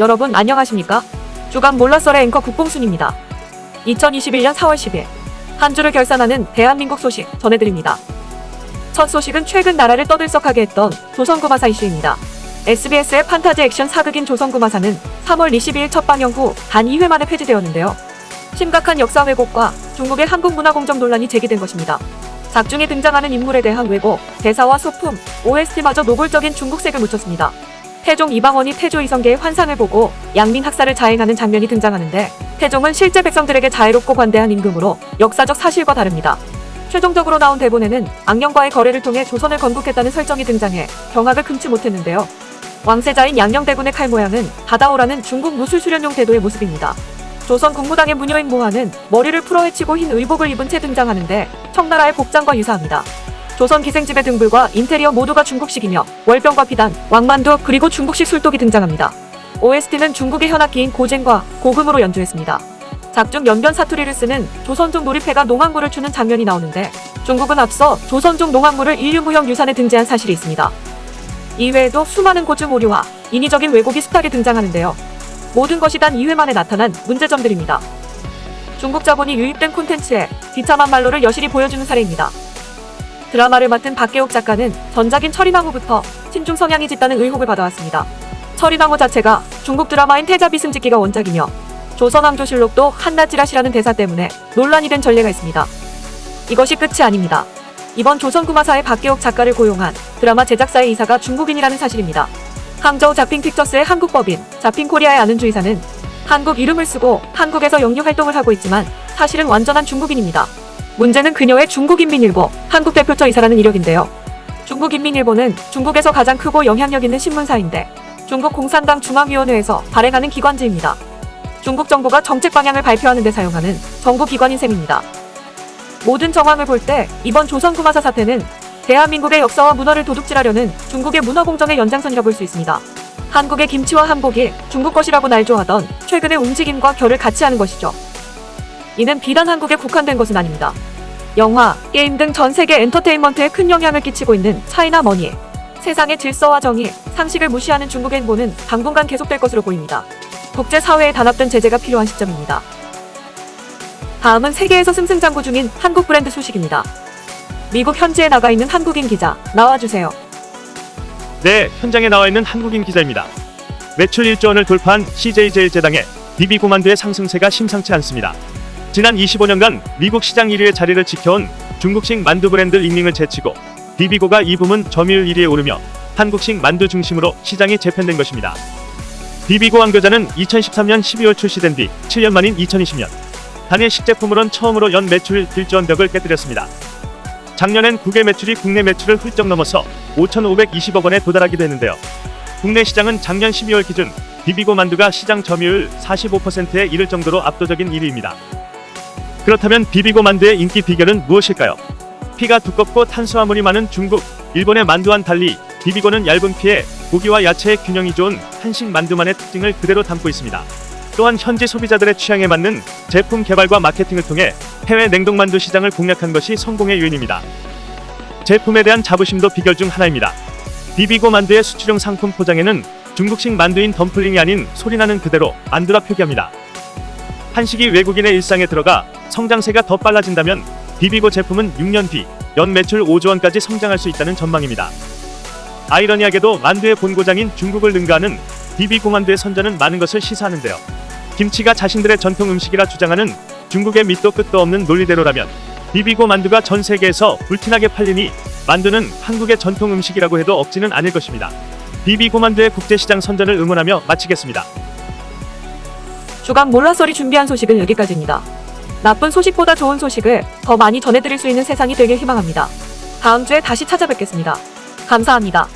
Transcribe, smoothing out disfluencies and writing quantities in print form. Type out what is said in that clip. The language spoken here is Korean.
여러분 안녕하십니까? 주간 몰라썰의 앵커 국봉순입니다. 2021년 4월 10일 한 주를 결산하는 대한민국 소식 전해드립니다. 첫 소식은 최근 나라를 떠들썩하게 했던 조선구마사 이슈입니다. SBS의 판타지 액션 사극인 조선구마사는 3월 22일 첫 방영 후 단 2회 만에 폐지되었는데요. 심각한 역사 왜곡과 중국의 한국문화공정 논란이 제기된 것입니다. 작중에 등장하는 인물에 대한 왜곡, 대사와 소품, OST마저 노골적인 중국색을 묻혔습니다. 태종 이방원이 태조 이성계의 환상을 보고 양민 학살을 자행하는 장면이 등장하는데 태종은 실제 백성들에게 자애롭고 관대한 임금으로 역사적 사실과 다릅니다. 최종적으로 나온 대본에는 악령과의 거래를 통해 조선을 건국했다는 설정이 등장해 경악을 금치 못했는데요. 왕세자인 양녕대군의 칼 모양은 다다오라는 중국 무술 수련용 대도의 모습입니다. 조선 국무당의 문효인 모하는 머리를 풀어헤치고 흰 의복을 입은 채 등장하는데 청나라의 복장과 유사합니다. 조선 기생집의 등불과 인테리어 모두가 중국식이며 월병과 비단, 왕만두 그리고 중국식 술독이 등장합니다. OST는 중국의 현악기인 고쟁과 고금으로 연주했습니다. 작중 연변 사투리를 쓰는 조선족 놀이패가 농악물을 추는 장면이 나오는데 중국은 앞서 조선족 농악물을 인류무형 유산에 등재한 사실이 있습니다. 이외에도 수많은 고증 오류와 인위적인 왜곡이 숱하게 등장하는데요. 모든 것이 단 2회 만에 나타난 문제점들입니다. 중국 자본이 유입된 콘텐츠에 비참한 말로를 여실히 보여주는 사례입니다. 드라마를 맡은 박계옥 작가는 전작인 철인왕후부터 친중 성향이 짙다는 의혹을 받아왔습니다. 철인왕후 자체가 중국 드라마인 태자비승짓기가 원작이며 조선왕조실록도 한나찌라시라는 대사 때문에 논란이 된 전례가 있습니다. 이것이 끝이 아닙니다. 이번 조선구마사의 박계옥 작가를 고용한 드라마 제작사의 이사가 중국인이라는 사실입니다. 항저우 자핑픽처스의 한국법인 자핑코리아의 아는 주이사는 한국 이름을 쓰고 한국에서 영유 활동을 하고 있지만 사실은 완전한 중국인입니다. 문제는 그녀의 중국인민일보 한국 대표처 이사라는 이력인데요. 중국인민일보는 중국에서 가장 크고 영향력 있는 신문사인데 중국 공산당 중앙위원회에서 발행하는 기관지입니다. 중국 정부가 정책 방향을 발표하는 데 사용하는 정부 기관인 셈입니다. 모든 정황을 볼 때 이번 조선구마사 사태는 대한민국의 역사와 문화를 도둑질하려는 중국의 문화공정의 연장선이라 볼 수 있습니다. 한국의 김치와 한복이 중국 것이라고 날조하던 최근의 움직임과 결을 같이 하는 것이죠. 이는 비단 한국에 국한된 것은 아닙니다. 영화, 게임 등 전 세계 엔터테인먼트에 큰 영향을 끼치고 있는 차이나 머니, 세상의 질서와 정의, 상식을 무시하는 중국의 행보는 당분간 계속될 것으로 보입니다. 국제사회에 단합된 제재가 필요한 시점입니다. 다음은 세계에서 승승장구 중인 한국 브랜드 소식입니다. 미국 현지에 나가 있는 한국인 기자, 나와주세요. 네, 현장에 나와 있는 한국인 기자입니다. 매출 1조 원을 돌파한 CJ제일제당의 비비고 만두의 상승세가 심상치 않습니다. 지난 25년간 미국 시장 1위의 자리를 지켜온 중국식 만두 브랜드 링링을 제치고 비비고가 이 부문 점유율 1위에 오르며 한국식 만두 중심으로 시장이 재편된 것입니다. 비비고 왕교자는 2013년 12월 출시된 뒤 7년 만인 2020년 단일 식제품으론 처음으로 연 매출 1조 원 벽을 깨뜨렸습니다. 작년엔 국외 매출이 국내 매출을 훌쩍 넘어서 5,520억 원에 도달하기도 했는데요. 국내 시장은 작년 12월 기준 비비고 만두가 시장 점유율 45%에 이를 정도로 압도적인 1위입니다. 그렇다면 비비고 만두의 인기 비결은 무엇일까요? 피가 두껍고 탄수화물이 많은 중국, 일본의 만두와는 달리 비비고는 얇은 피에 고기와 야채의 균형이 좋은 한식 만두만의 특징을 그대로 담고 있습니다. 또한 현지 소비자들의 취향에 맞는 제품 개발과 마케팅을 통해 해외 냉동만두 시장을 공략한 것이 성공의 요인입니다. 제품에 대한 자부심도 비결 중 하나입니다. 비비고 만두의 수출용 상품 포장에는 중국식 만두인 덤플링이 아닌 소리나는 그대로 만두라 표기합니다. 한식이 외국인의 일상에 들어가 성장세가 더 빨라진다면 비비고 제품은 6년 뒤 연 매출 5조 원까지 성장할 수 있다는 전망입니다. 아이러니하게도 만두의 본고장인 중국을 능가하는 비비고 만두의 선전은 많은 것을 시사하는데요. 김치가 자신들의 전통 음식이라 주장하는 중국의 밑도 끝도 없는 논리대로라면 비비고 만두가 전 세계에서 불티나게 팔리니 만두는 한국의 전통 음식이라고 해도 억지는 아닐 것입니다. 비비고 만두의 국제시장 선전을 응원하며 마치겠습니다. 주간 몰라썰이 준비한 소식은 여기까지입니다. 나쁜 소식보다 좋은 소식을 더 많이 전해드릴 수 있는 세상이 되길 희망합니다. 다음 주에 다시 찾아뵙겠습니다. 감사합니다.